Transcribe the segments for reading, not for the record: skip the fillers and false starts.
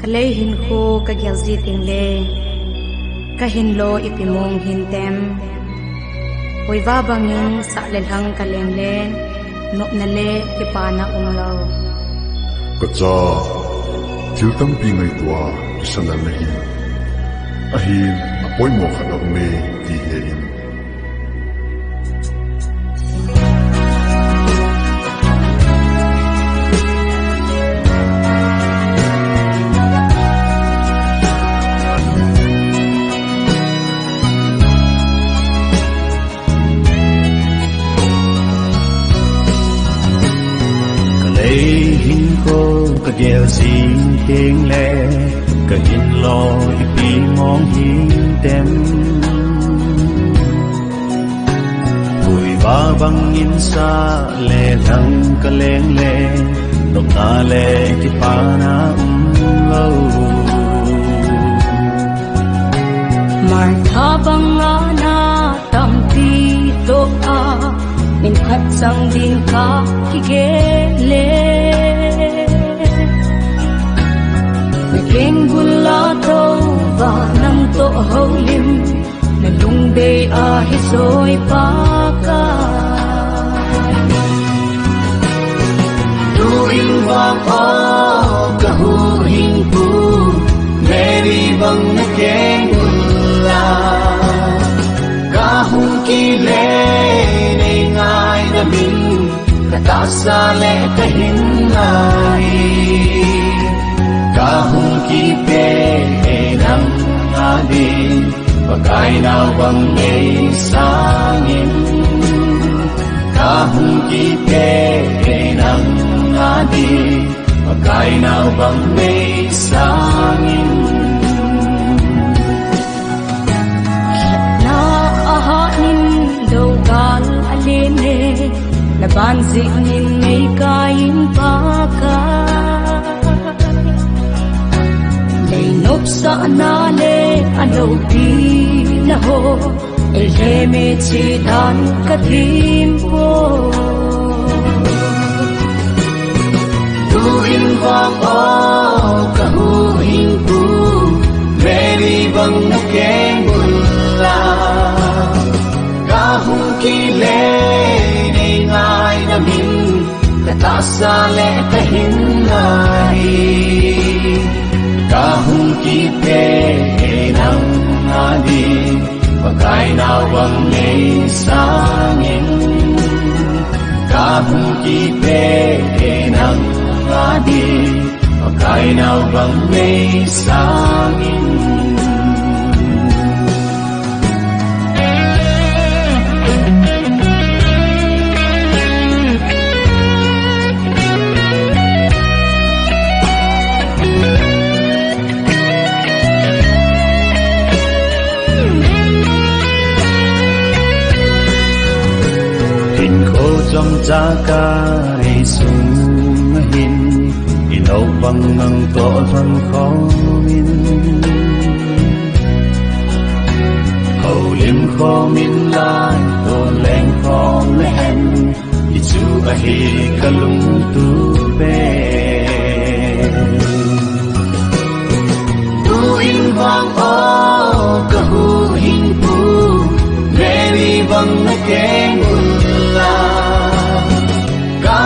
Kalay hin ko kagyalzi tingle, kahinlo ipimong hintem, Hoy babangin sa lelhang kalemle, no nale ipana unglaw. Katsa, tiltang pingay tua, isanal nahin. Ahin, apoy mo kadang may tihein. Hình cô cả gheo xin tiếng lệ cả hình lo ipi mong hin tem Bùi ba băng in sa lệ thăng cả leng lệ độc ta lệ thì pa na lâu Mar tha bang na tam pi to a min khat sang din ka ki gele Naging bulato ba ng to holim na lungday ahisoy paka Tuwing bang o kahuhin po Meri bang naging bula Kahong kilay ngay namin katasale kahinay Kahong kipe ng adin Pagkay na bang may sangin Kahong kipe ng adin Pagkay na bang may sangin Nabanzik nin may kain baka Lainop sa anale anaw pinaho Elheme chidan katimpo Tuwing bang o kahuhin po Meri bang naging bula Kahong kilay ngay namin katasale kahinay Kahong kipe ng adin Pagkay nawang may sangin Kahong kipe ng adin Pagkay nawang may sangin Trong cha ca ay sumahin Inaw bang ng to'an ko min Hầu lim ko min lai Tô leng ko lehen Ichu ahi kalung tu pe Tuwing bang o kahuhin po Meri bang naging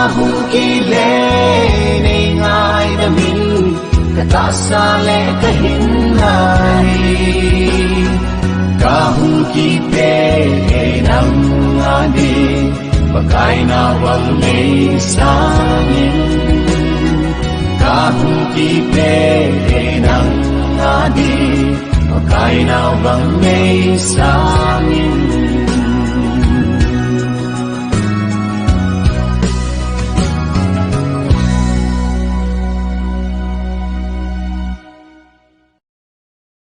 Kahong kilay ngay namin katasale kahinay Kahong kipe ng adin Pagkay nawang may sangin Kahong kipe ng adin Pagkay nawang may sangin